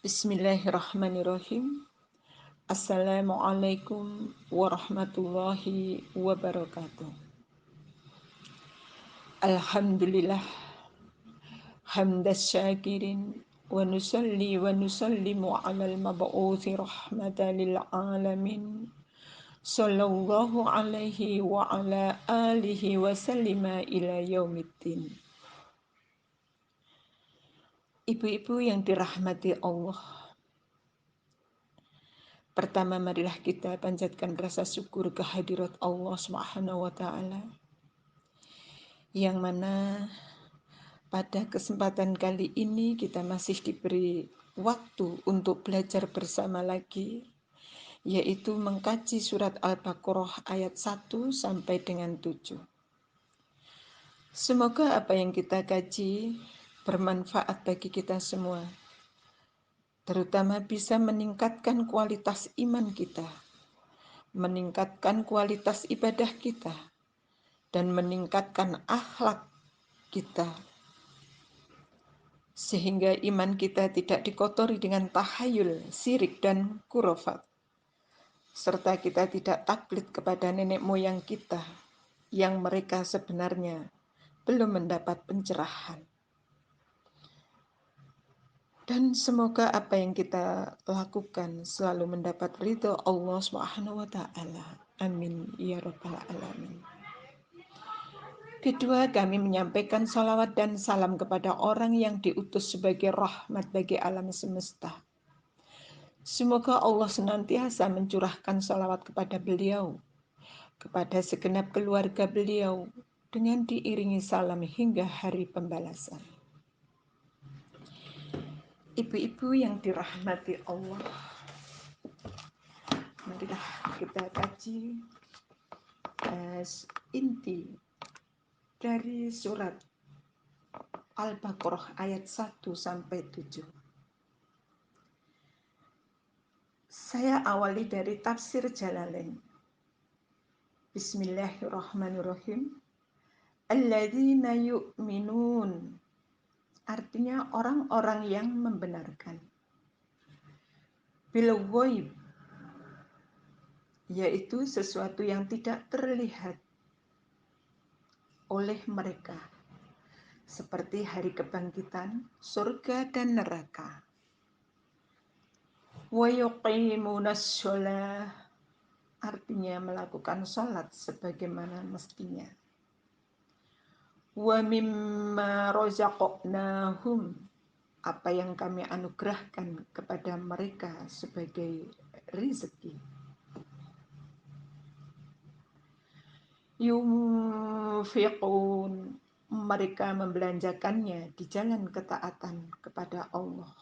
Bismillahirrahmanirrahim. Assalamualaikum warahmatullahi wabarakatuh. Alhamdulillah hamdas syakirin wa nusalli wa nusallimu alal mab'uthi rahmatan lil alamin sallallahu alaihi wa ala alihi wa sallima ila yaumiddin. Ibu-ibu yang dirahmati Allah, pertama marilah kita panjatkan rasa syukur kehadirat Allah Subhanahu wa taala yang mana pada kesempatan kali ini kita masih diberi waktu untuk belajar bersama lagi, yaitu mengkaji surat Al-Baqarah ayat 1 sampai dengan 7. Semoga apa yang kita kaji bermanfaat bagi kita semua, terutama bisa meningkatkan kualitas iman kita, meningkatkan kualitas ibadah kita, dan meningkatkan akhlak kita, sehingga iman kita tidak dikotori dengan tahayul, syirik, dan kurofat, serta kita tidak taklid kepada nenek moyang kita yang mereka sebenarnya belum mendapat pencerahan. Dan semoga apa yang kita lakukan selalu mendapat ridho Allah Subhanahu wa taala. Amin ya rabbal alamin. Kedua, kami menyampaikan salawat dan salam kepada orang yang diutus sebagai rahmat bagi alam semesta. Semoga Allah senantiasa mencurahkan salawat kepada beliau, kepada segenap keluarga beliau, dengan diiringi salam hingga hari pembalasan. Ibu-ibu yang dirahmati Allah, marilah kita kaji inti dari surat Al-Baqarah ayat 1 sampai 7. Saya awali dari tafsir Jalalain. Bismillahirrahmanirrahim. Alladzina yu'minun, artinya orang-orang yang membenarkan. Bil ghaib, yaitu sesuatu yang tidak terlihat oleh mereka, seperti hari kebangkitan, surga dan neraka. Wa yuqimunas shalah, artinya melakukan sholat sebagaimana mestinya. Wa mimma razaqnahum, apa yang kami anugerahkan kepada mereka sebagai rezeki. Yunfiqun, mereka membelanjakannya di jalan ketaatan kepada Allah.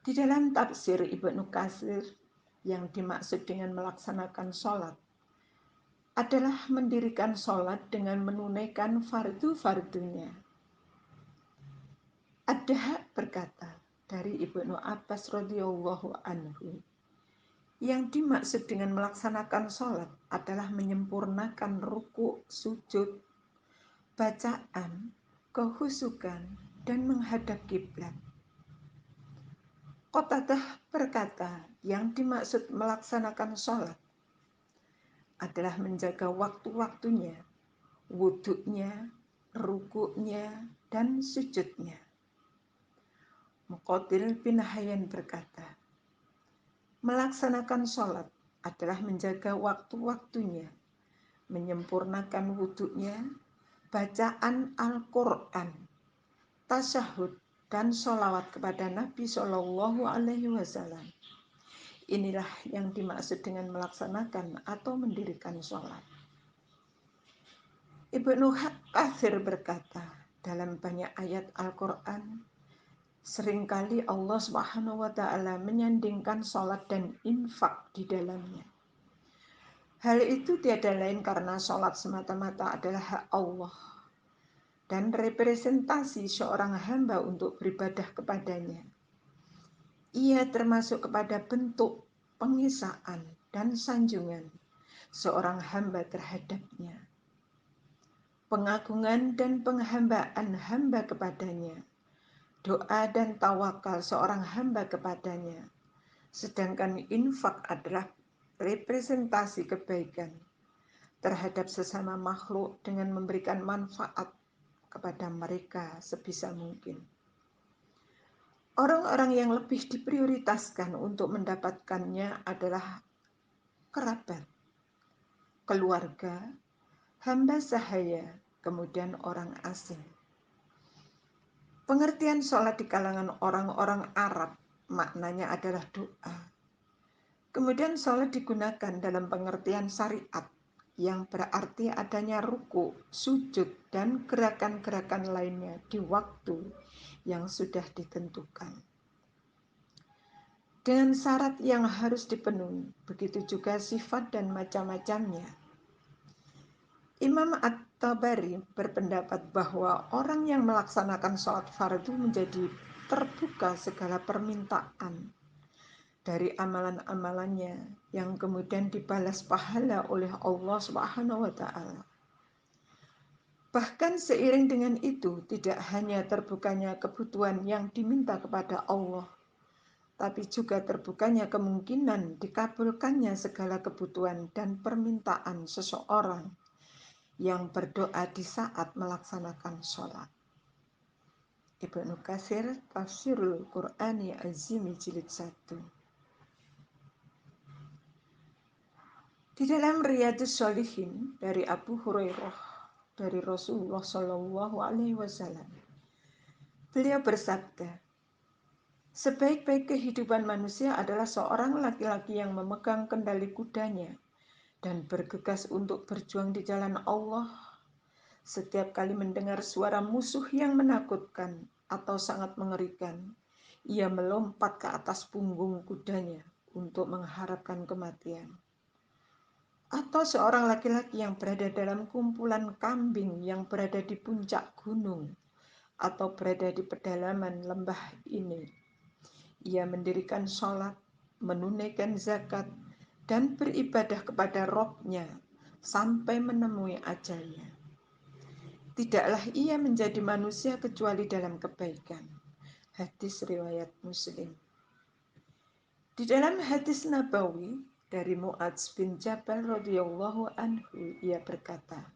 Di dalam tafsir Ibnu Katsir, yang dimaksud dengan melaksanakan sholat adalah mendirikan sholat dengan menunaikan fardu-fardunya. Ad-Dahhak berkata dari Ibnu Abbas radhiyallahu anhu, yang dimaksud dengan melaksanakan sholat adalah menyempurnakan ruku, sujud, bacaan, kehusukan, dan menghadap kiblat. Qatadah berkata, yang dimaksud melaksanakan sholat adalah menjaga waktu-waktunya, wudhunya, rukuknya, dan sujudnya. Muqatil bin Hayyan berkata, melaksanakan sholat adalah menjaga waktu-waktunya, menyempurnakan wudhunya, bacaan Al-Quran, tasyahud, dan sholawat kepada Nabi Shallallahu Alaihi Wasallam. Inilah yang dimaksud dengan melaksanakan atau mendirikan sholat. Ibnu Katsir berkata, dalam banyak ayat Al-Quran, seringkali Allah Subhanahu wa taala menyandingkan sholat dan infak di dalamnya. Hal itu tiada lain karena sholat semata-mata adalah hak Allah dan representasi seorang hamba untuk beribadah kepadanya. Ia termasuk kepada bentuk pengisaan dan sanjungan seorang hamba terhadapnya, pengagungan dan penghambaan hamba kepadanya, doa dan tawakal seorang hamba kepadanya, sedangkan infak adalah representasi kebaikan terhadap sesama makhluk dengan memberikan manfaat kepada mereka sebisa mungkin. Orang-orang yang lebih diprioritaskan untuk mendapatkannya adalah kerabat, keluarga, hamba sahaya, kemudian orang asing. Pengertian sholat di kalangan orang-orang Arab maknanya adalah doa. Kemudian sholat digunakan dalam pengertian syariat yang berarti adanya ruku, sujud, dan gerakan-gerakan lainnya di waktu yang sudah ditentukan. Dengan syarat yang harus dipenuhi, begitu juga sifat dan macam-macamnya. Imam At-Tabari berpendapat bahwa orang yang melaksanakan sholat fardu menjadi terbuka segala permintaan dari amalan-amalannya yang kemudian dibalas pahala oleh Allah Subhanahu wa taala. Bahkan seiring dengan itu, tidak hanya terbukanya kebutuhan yang diminta kepada Allah, tapi juga terbukanya kemungkinan dikabulkannya segala kebutuhan dan permintaan seseorang yang berdoa di saat melaksanakan sholat. Ibnu Katsir, Tafsirul Qur'ani Azimi Jilid 1. Di dalam Riyadhus Shalihin dari Abu Hurairah dari Rasulullah Shallallahu Alaihi Wasallam, beliau bersabda, sebaik-baik kehidupan manusia adalah seorang laki-laki yang memegang kendali kudanya dan bergegas untuk berjuang di jalan Allah. Setiap kali mendengar suara musuh yang menakutkan atau sangat mengerikan, ia melompat ke atas punggung kudanya untuk mengharapkan kematian. Atau seorang laki-laki yang berada dalam kumpulan kambing yang berada di puncak gunung atau berada di pedalaman lembah ini, ia mendirikan sholat, menunaikan zakat, dan beribadah kepada Rabb-Nya sampai menemui ajalnya. Tidaklah ia menjadi manusia kecuali dalam kebaikan. Hadis riwayat Muslim. Di dalam hadis Nabawi dari Mu'adz bin Jabal radhiyallahu anhu, ia berkata,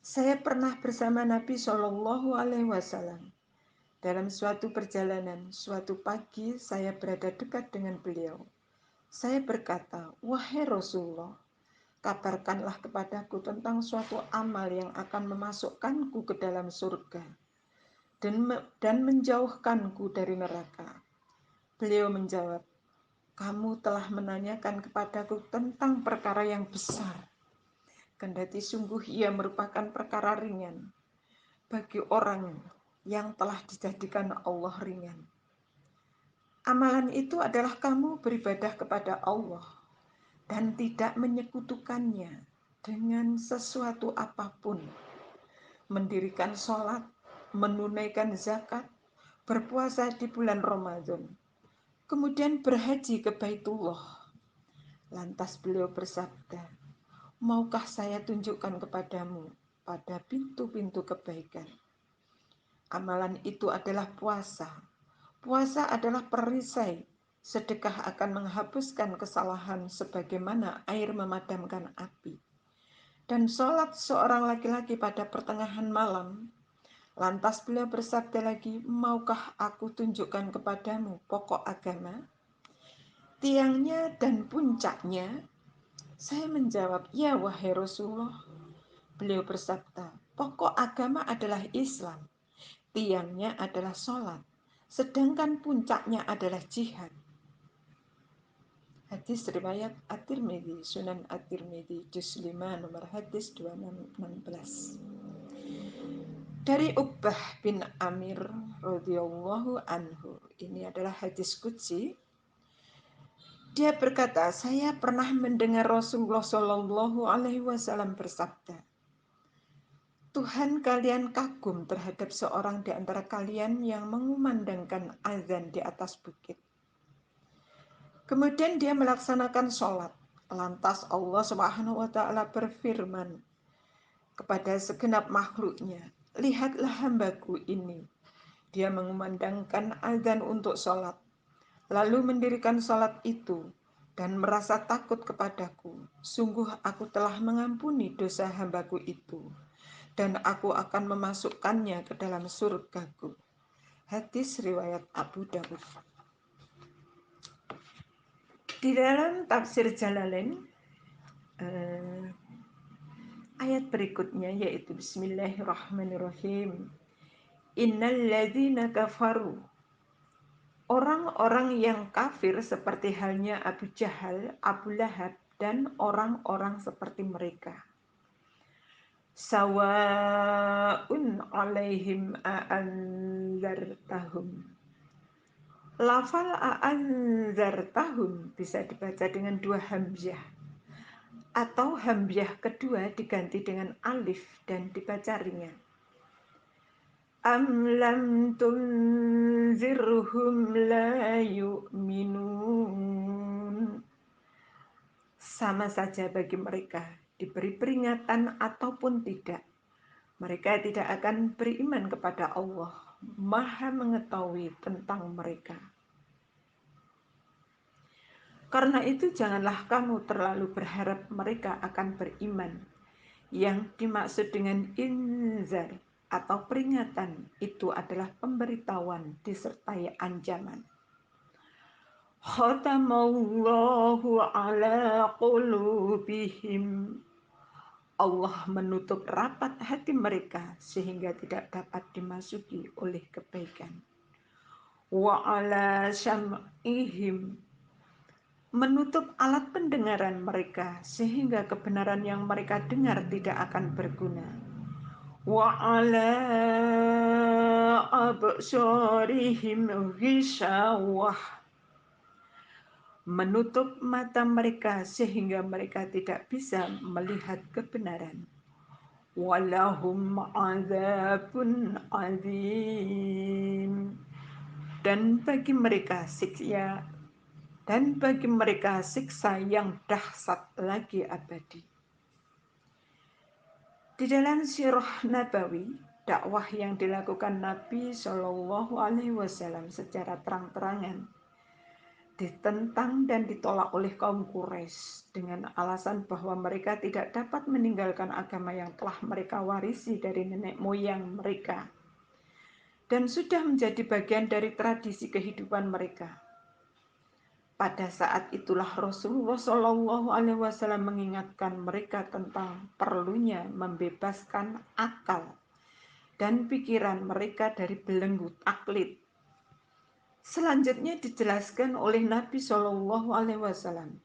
saya pernah bersama Nabi Shallallahu Alaihi Wasallam. Dalam suatu perjalanan, suatu pagi saya berada dekat dengan beliau. Saya berkata, wahai Rasulullah, kabarkanlah kepadaku tentang suatu amal yang akan memasukkanku ke dalam surga dan menjauhkanku dari neraka. Beliau menjawab, kamu telah menanyakan kepadaku tentang perkara yang besar, kendati sungguh ia merupakan perkara ringan bagi orang yang telah dijadikan Allah ringan. Amalan itu adalah kamu beribadah kepada Allah dan tidak menyekutukannya dengan sesuatu apapun. Mendirikan sholat, menunaikan zakat, berpuasa di bulan Ramadan, kemudian berhaji ke Baitullah. Lantas beliau bersabda, maukah saya tunjukkan kepadamu pada pintu-pintu kebaikan? Amalan itu adalah puasa. Puasa adalah perisai. Sedekah akan menghapuskan kesalahan sebagaimana air memadamkan api. Dan sholat seorang laki-laki pada pertengahan malam. Lantas beliau bersabda lagi, maukah aku tunjukkan kepadamu pokok agama, tiangnya dan puncaknya? Saya menjawab, ya wahai Rasulullah. Beliau bersabda, pokok agama adalah Islam, tiangnya adalah sholat, sedangkan puncaknya adalah jihad. Hadis riwayat At-Tirmidzi, Sunan At-Tirmidzi, juz 5, nomor hadis 2616. Dari Uqbah bin Amir radhiyallahu anhu, ini adalah hadis qudsi. Dia berkata, saya pernah mendengar Rasulullah Shallallahu Alaihi Wasallam bersabda, Tuhan kalian kagum terhadap seorang di antara kalian yang mengumandangkan azan di atas bukit. Kemudian dia melaksanakan sholat. Lantas Allah Subhanahu wa taala berfirman kepada segenap makhluknya, lihatlah hambaku ini. Dia mengumandangkan azan untuk sholat, lalu mendirikan sholat itu dan merasa takut kepadaku. Sungguh aku telah mengampuni dosa hambaku itu, dan aku akan memasukkannya ke dalam surgaku. Hadis riwayat Abu Dawud. Di dalam tafsir Jalalain, ayat berikutnya yaitu Bismillahirrahmanirrahim. Innal ladzina kafaru, orang-orang yang kafir seperti halnya Abu Jahal, Abu Lahab, dan orang-orang seperti mereka. Sawa'un alaihim a'anzartahum. Lafal a'anzartahum bisa dibaca dengan dua hamzah, atau hamzah kedua diganti dengan alif dan dibaca ringan. Am lam tunzirhum la yu'minun. Sama saja bagi mereka, diberi peringatan ataupun tidak, mereka tidak akan beriman kepada Allah, Maha mengetahui tentang mereka. Karena itu janganlah kamu terlalu berharap mereka akan beriman. Yang dimaksud dengan inzar atau peringatan itu adalah pemberitahuan disertai ancaman. Khatamallahu ala qulubihim. Allah menutup rapat hati mereka sehingga tidak dapat dimasuki oleh kebaikan. Wa ala syam'ihim, menutup alat pendengaran mereka sehingga kebenaran yang mereka dengar tidak akan berguna. Wa ala absarihim ghishawah, menutup mata mereka sehingga mereka tidak bisa melihat kebenaran. Walahum azabun azim, dan bagi mereka siksa yang dahsyat lagi abadi. Di dalam sirah Nabawi, dakwah yang dilakukan Nabi Shallallahu Alaihi Wasallam secara terang-terangan ditentang dan ditolak oleh kaum Quraisy dengan alasan bahwa mereka tidak dapat meninggalkan agama yang telah mereka warisi dari nenek moyang mereka dan sudah menjadi bagian dari tradisi kehidupan mereka. Pada saat itulah Rasulullah Shallallahu Alaihi Wasallam mengingatkan mereka tentang perlunya membebaskan akal dan pikiran mereka dari belenggu taklid. Selanjutnya dijelaskan oleh Nabi Shallallahu Alaihi Wasallam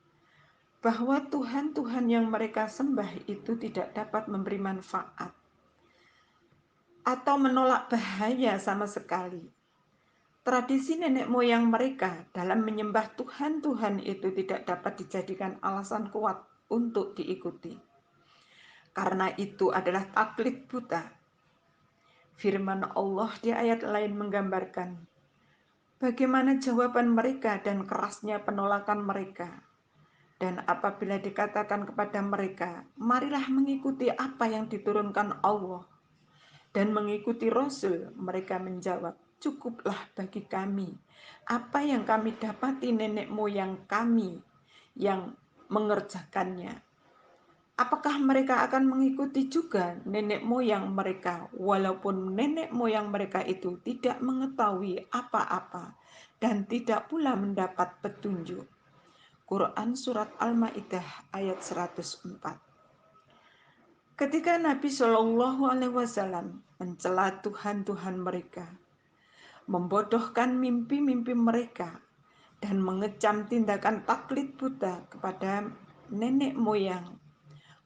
bahwa Tuhan yang mereka sembah itu tidak dapat memberi manfaat atau menolak bahaya sama sekali. Tradisi nenek moyang mereka dalam menyembah Tuhan itu tidak dapat dijadikan alasan kuat untuk diikuti. Karena itu adalah taklid buta. Firman Allah di ayat lain menggambarkan bagaimana jawaban mereka dan kerasnya penolakan mereka. Dan apabila dikatakan kepada mereka, marilah mengikuti apa yang diturunkan Allah dan mengikuti Rasul, mereka menjawab, cukuplah bagi kami apa yang kami dapati nenek moyang kami yang mengerjakannya. Apakah mereka akan mengikuti juga nenek moyang mereka, walaupun nenek moyang mereka itu tidak mengetahui apa-apa dan tidak pula mendapat petunjuk? Quran Surat Al-Ma'idah ayat 104. Ketika Nabi Shallallahu Alaihi Wasallam mencela Tuhan mereka, membodohkan mimpi-mimpi mereka, dan mengecam tindakan taklid buta kepada nenek moyang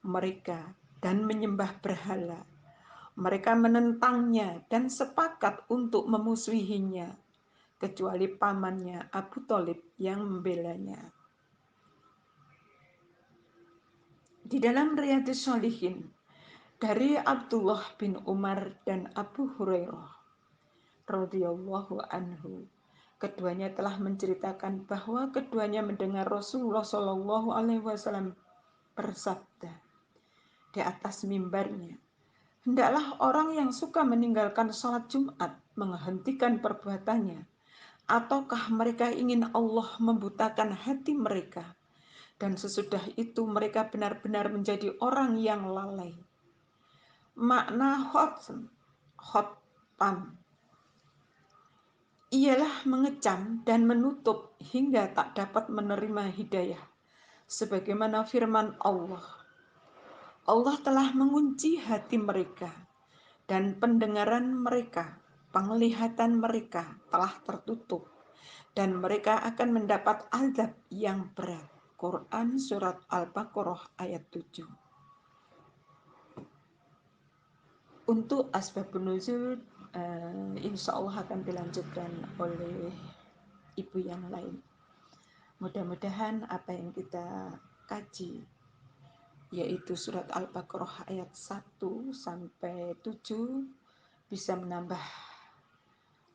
mereka dan menyembah berhala, mereka menentangnya dan sepakat untuk memusuhinya, kecuali pamannya Abu Thalib yang membelanya. Di dalam Riyadhus Shalihin dari Abdullah bin Umar dan Abu Hurairah radhiyallahu anhu, keduanya telah menceritakan bahwa keduanya mendengar Rasulullah Shallallahu Alaihi Wasallam bersabda di atas mimbarnya, Hendaklah orang yang suka meninggalkan sholat Jumat menghentikan perbuatannya, ataukah mereka ingin Allah membutakan hati mereka, dan sesudah itu mereka benar-benar menjadi orang yang lalai. Makna khotpam ialah mengecam dan menutup hingga tak dapat menerima hidayah. Sebagaimana firman Allah, Allah telah mengunci hati mereka dan pendengaran mereka, penglihatan mereka telah tertutup, dan mereka akan mendapat azab yang berat. Quran Surat Al-Baqarah ayat 7. Untuk asbabun nuzul, insya Allah akan dilanjutkan oleh ibu yang lain. Mudah-mudahan apa yang kita kaji, yaitu surat Al-Baqarah ayat 1 sampai 7, bisa menambah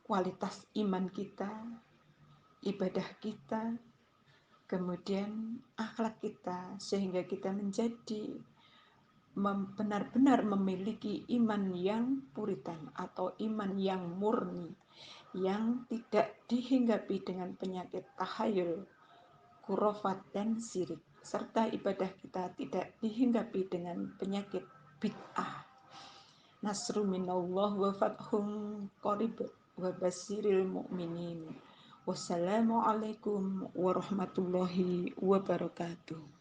kualitas iman kita, ibadah kita, kemudian akhlak kita, sehingga kita menjadi benar-benar memiliki iman yang puritan atau iman yang murni, yang tidak dihinggapi dengan penyakit tahayul, khurafat, dan syirik, serta ibadah kita tidak dihinggapi dengan penyakit bid'ah. Nasru minallah wa fathum qarib wa basiril mu'minin. Wassalamualaikum warahmatullahi wabarakatuh.